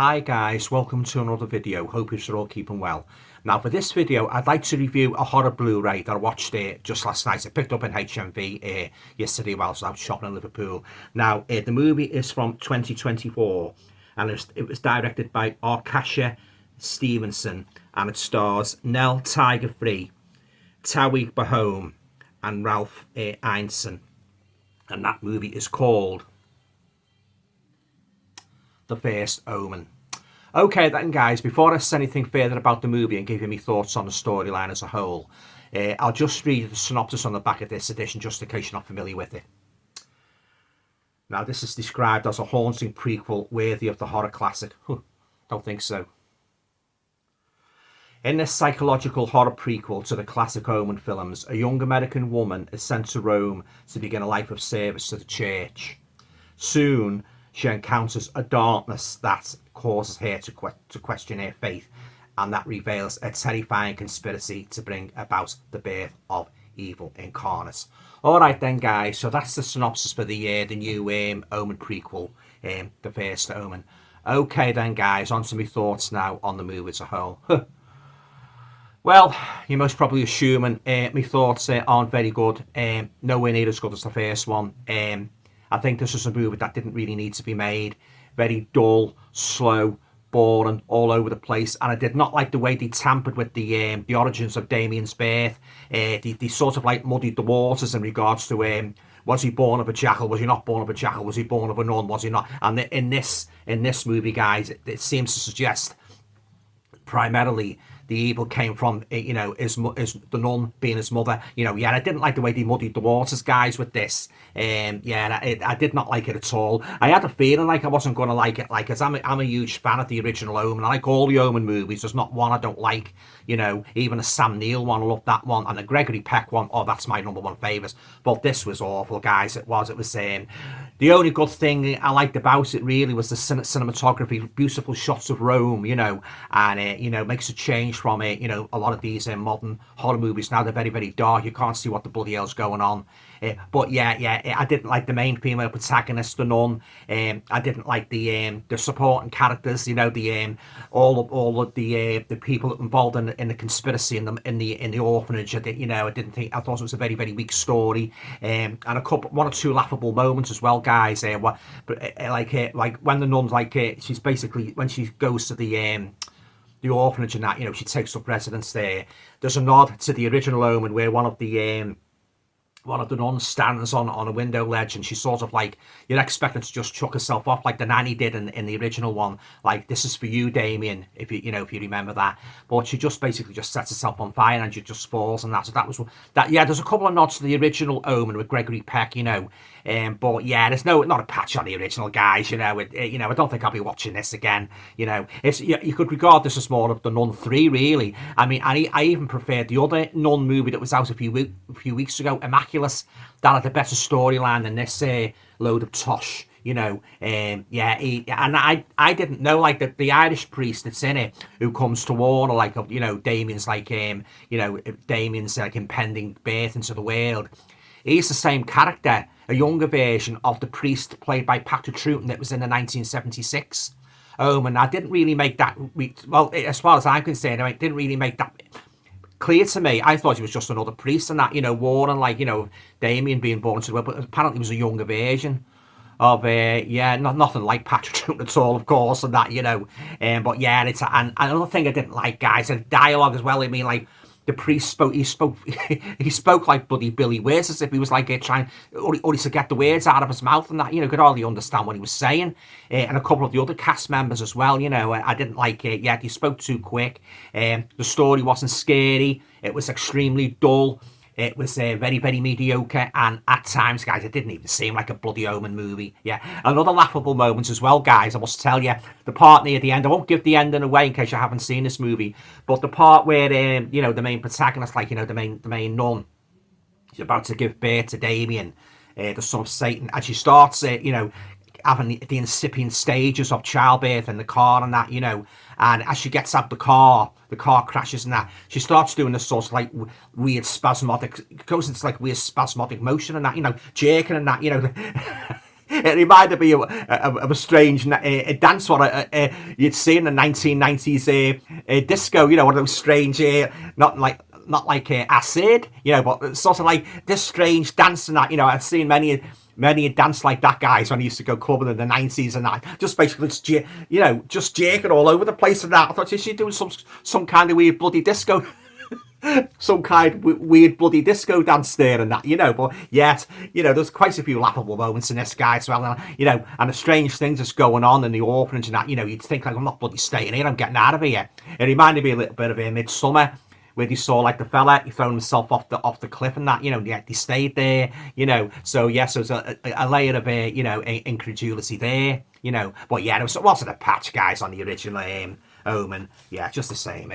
Hi guys, welcome to another video. Hope you're all keeping well. Now for this video, I'd like to review a horror Blu-ray that I watched just last night. I picked up in HMV yesterday while I was out shopping in Liverpool. Now the movie is from 2024 and it was directed by Arkasha Stevenson and it stars Nell Tiger-Free, Tawik Bahome and Ralph Ineson. And that movie is called The First Omen. Okay then guys, before I say anything further about the movie and give you my thoughts on the storyline as a whole, I'll just read the synopsis on the back of this edition just in case you're not familiar with it. Now this is described as a haunting prequel worthy of the horror classic. Don't think so. In this psychological horror prequel to the classic Omen films, a young American woman is sent to Rome to begin a life of service to the church. Soon, she encounters a darkness that causes her to question her faith, and that reveals a terrifying conspiracy to bring about the birth of evil incarnate. Alright then guys, so that's the synopsis for the new Omen prequel, The First Omen. Okay then guys, on to my thoughts now on the movie as a whole. Well, you're most probably assuming my thoughts aren't very good, nowhere near as good as the first one. I think this is a movie that didn't really need to be made. Very dull, slow, boring, all over the place. And I did not like the way they tampered with the origins of Damien's birth. They sort of like muddied the waters in regards to was he born of a jackal? Was he not born of a jackal? Was he born of a nun? Was he not? And in this movie, guys, it seems to suggest primarily the evil came from, is the nun being his mother. And I didn't like the way they muddied the waters, guys, with this. I did not like it at all. I had a feeling like I wasn't going to like it, because I'm a huge fan of the original Omen. I like all the Omen movies. There's not one I don't like. Even a Sam Neill one, I love that one, and the Gregory Peck one. Oh, that's my number one favourite. But this was awful, guys. It was the only good thing I liked about it really was the cinematography, beautiful shots of Rome, and makes a change from a lot of these modern horror movies. Now they're very, very dark. You can't see what the bloody hell's going on. But I didn't like the main female protagonist, the nun. I didn't like the supporting characters. All of the people involved in the conspiracy in the orphanage. I thought it was a very, very weak story. And one or two laughable moments as well, guys. Like when the nun's she's basically, when she goes to the orphanage and that, she takes up residence there. There's a nod to the original Omen where one of the nuns stands on a window ledge, and she's sort of like, you're expecting to just chuck herself off like the nanny did in the original one, like, this is for you, Damien, if you remember that. But she just basically just sets herself on fire and she just falls, and that. So that was that. Yeah, there's a couple of nods to the original Omen with Gregory Peck, but yeah, there's not a patch on the original, guys. I don't think I'll be watching this again. You could regard this as more of the Nun 3, really. I mean, I even preferred the other Nun movie that was out a few weeks ago, Immaculate. That had a better storyline than this load of tosh. And I didn't know, like, the Irish priest that's in it who comes to warn, Damien's Damien's impending birth into the world. He's the same character, a younger version of the priest played by Patrick Troughton that was in the 1976 Omen. I didn't really make that, well, as far as I'm concerned, it didn't really make that clear to me. I thought he was just another priest and that, warning, Damien being born into the world, but apparently it was a younger version of nothing like Patrick Troughton at all, of course, and that, but yeah, and another thing I didn't like, guys, and dialogue as well. I mean, like, the priest spoke he spoke like bloody Billy Whiz, as if he was like trying only to get the words out of his mouth, and that, could hardly understand what he was saying. And a couple of the other cast members as well, I didn't like it. Yeah, he spoke too quick. The story wasn't scary. It was extremely dull. It was very, very mediocre, and at times, guys, it didn't even seem like a bloody Omen movie. Yeah, another laughable moment as well, guys. I must tell you, the part near the end. I won't give the ending away in case you haven't seen this movie, but the part where the main protagonist, the main nun, is about to give birth to Damien, the son of Satan, and she starts, having the incipient stages of childbirth in the car and that, and as she gets out the car crashes and that, she starts doing this sort of like weird spasmodic, it goes into like weird spasmodic motion and that, jerking and that, It reminded me of a strange dance one you'd see in the 1990s disco. You know, one of those strange, not like acid, you know, but sort of like this strange dance and that. You know, I've seen many a dance like that, guys, when I used to go clubbing in the 90s and that. Just basically, just jerking all over the place and that. I thought, is she doing some kind of weird bloody disco? Some kind of weird bloody disco dance there and that, you know. But yet, you know, there's quite a few laughable moments in this, guy as well. And, you know, and the strange things that's going on in the orphanage and that, you know, you'd think, like, I'm not bloody staying here, I'm getting out of here. It reminded me a little bit of Midsummer, where they saw, like, the fella, he thrown himself off the cliff and that, you know, they stayed there, you know. So yes, there's a layer of you know, incredulity there, you know. But yeah, there wasn't a patch, guys, on the original Omen. Yeah, just the same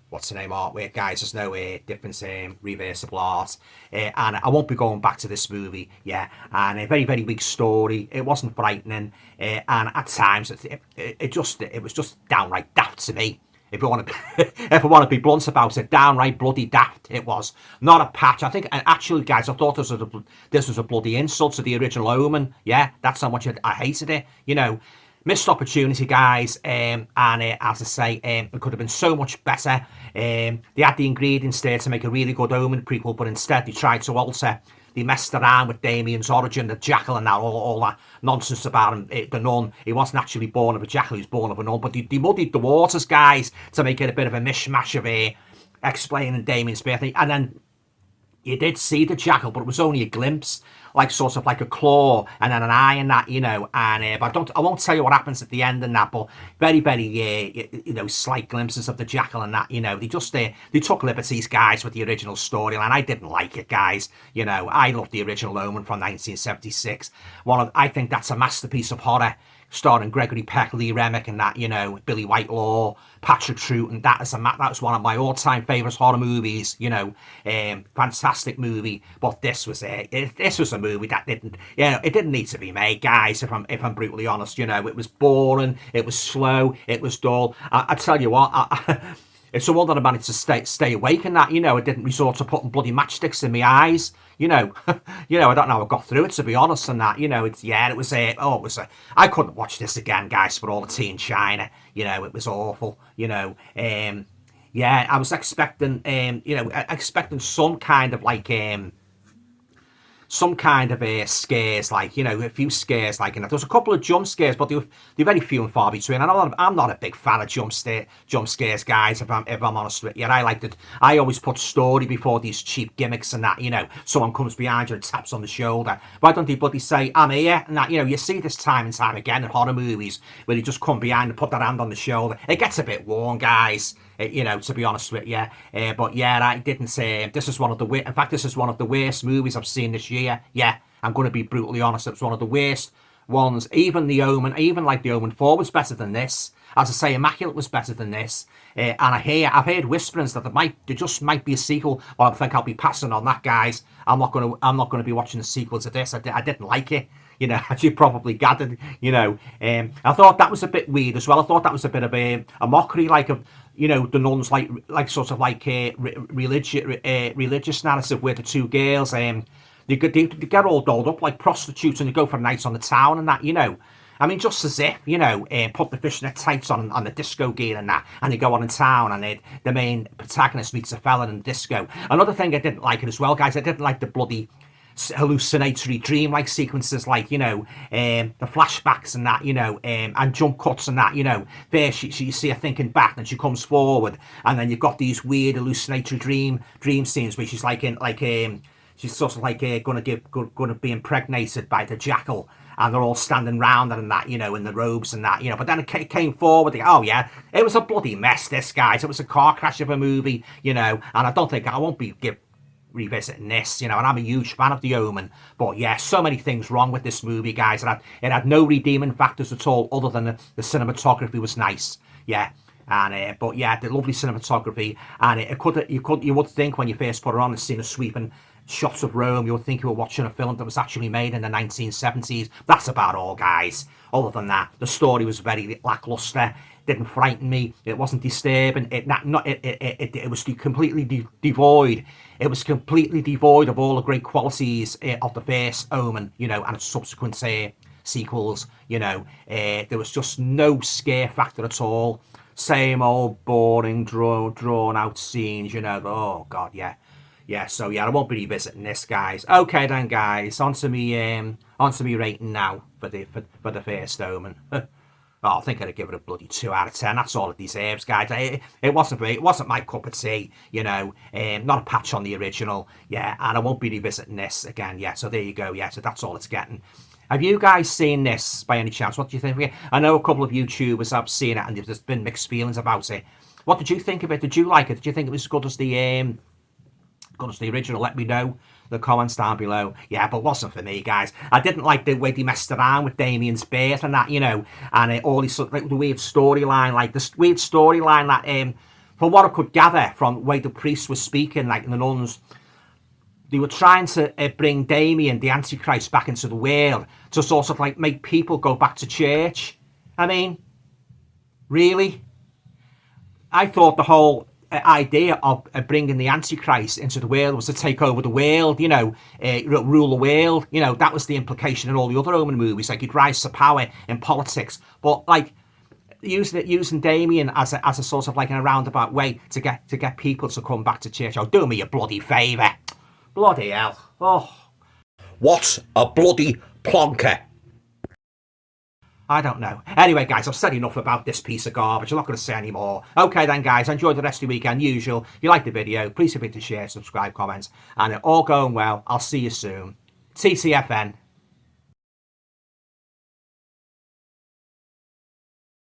what's the name, artwork, guys. There's no difference reversible art, and I won't be going back to this movie. Yeah, and a very, very weak story. It wasn't frightening, and at times it was just downright daft to me. If I want to be blunt about it, downright bloody daft it was. Not a patch. I think, and actually, guys, I thought this was a bloody insult to the original Omen. Yeah, that's how much I hated it. You know, missed opportunity, guys, and as I say, it could have been so much better. They had the ingredients there to make a really good Omen prequel, but instead they tried to alter. They messed around with Damien's origin, the jackal, and that, all that nonsense about him, the nun. He wasn't actually born of a jackal, he was born of a nun. But they muddied the waters, guys, to make it a bit of a mishmash of explaining Damien's birthday. And then you did see the jackal, but it was only a glimpse, like sort of like a claw and then an eye and that, you know. And but I won't tell you what happens at the end and that. But very, very, you know, slight glimpses of the jackal and that. You know, they took liberties, guys, with the original storyline. I didn't like it, guys. You know, I loved the original Omen from 1976. I think that's a masterpiece of horror, starring Gregory Peck, Lee Remick, and that, you know, Billy Whitelaw, Patrick Troughton. That was one of my all-time favourite horror movies. You know, fantastic movie. But this was a movie that it didn't need to be made, guys. If I'm brutally honest, you know, it was boring, it was slow, it was dull. I tell you what. It's a wonder I managed to stay awake and that, you know. I didn't resort to putting bloody matchsticks in my eyes, you know. You know, I don't know how I got through it, to be honest, and that, you know. I couldn't watch this again, guys, for all the tea in China, you know. It was awful, you know. Yeah, I was expecting, you know, some kind of like scares, like, you know, a few scares, like, and there was a couple of jump scares, but they're very few and far between. And I'm not a big fan of jump scares, guys, if I'm honest with you. I always put story before these cheap gimmicks and that, you know. Someone comes behind you and taps on the shoulder. Why don't they bloody say, I'm here, and that, you know. You see this time and time again in horror movies where they just come behind and put their hand on the shoulder. It gets a bit worn, guys. You know, to be honest with you, but yeah, I didn't say this is one of the in fact, this is one of the worst movies I've seen this year. Yeah, I'm going to be brutally honest. It's one of the worst ones. Even the Omen, like the Omen 4 was better than this. As I say, Immaculate was better than this. And I've heard whisperings that there just might be a sequel. Well, I think I'll be passing on that, guys. I'm not going to be watching the sequel to this. I didn't like it. You know, as you probably gathered, you know. I thought that was a bit weird as well. I thought that was a bit of a mockery, like, of, you know, the nuns, like sort of like a religious narrative where the two girls, they get all dolled up like prostitutes and they go for nights on the town and that, you know. I mean, just as if, you know, put the fishnet tights on the disco gear and that, and they go on in town, and the main protagonist meets a fella in disco. Another thing I didn't like it as well, guys, I didn't like the bloody hallucinatory dream-like sequences, like, you know, the flashbacks and that, you know, and jump cuts and that, you know. There she you see her thinking back, and she comes forward, and then you've got these weird hallucinatory dream scenes where she's she's sort of like gonna be impregnated by the jackal, and they're all standing round her and that, you know, in the robes and that, you know. But then it came forward, oh yeah, it was a bloody mess, this, guys. It was a car crash of a movie, you know, and I won't be revisiting this, you know, and I'm a huge fan of the Omen, but yeah, so many things wrong with this movie, guys. It had no redeeming factors at all, other than the cinematography was nice, yeah. And but yeah, the lovely cinematography, and you would think when you first put it on and seen a sweeping shots of Rome, you would think you were watching a film that was actually made in the 1970s. That's about all, guys. Other than that, the story was very lackluster. Didn't frighten me. It wasn't disturbing. It was completely devoid. It was completely devoid of all the great qualities of the first Omen, you know, and its subsequent sequels, you know. There was just no scare factor at all. Same old boring, drawn out scenes, you know. Oh, God, yeah. Yeah, so yeah, I won't be revisiting this, guys. Okay then, guys, on to me rating now for the First Omen. Oh, I think I'd give it a bloody 2 out of 10. That's all it deserves, guys. It wasn't my cup of tea, you know. Not a patch on the original, yeah. And I won't be revisiting this again, yeah. So there you go, yeah. So that's all it's getting. Have you guys seen this by any chance? What do you think? I know a couple of YouTubers have seen it, and there's been mixed feelings about it. What did you think of it? Did you like it? Did you think it was as good as the original? Let me know in the comments down below. Yeah, but it wasn't for me, guys. I didn't like the way they messed around with Damien's birth and that, you know, and all this like, the weird storyline, that, from what I could gather from the way the priest was speaking, like the nuns, they were trying to bring Damien, the Antichrist, back into the world to sort of like make people go back to church. I mean, really? I thought the whole idea of bringing the Antichrist into the world was to take over the world, you know, rule the world. You know, that was the implication in all the other Omen movies. Like, he'd rise to power in politics. But, like, using Damien as a sort of like in a roundabout way to get people to come back to church. Oh, do me a bloody favour. Bloody hell. Oh. What a bloody plonker. I don't know. Anyway, guys, I've said enough about this piece of garbage. I'm not going to say any more. Okay, then, guys, enjoy the rest of the weekend. Usual. If you like the video, please feel free to share, subscribe, comments. And it all going well. I'll see you soon. TTFN.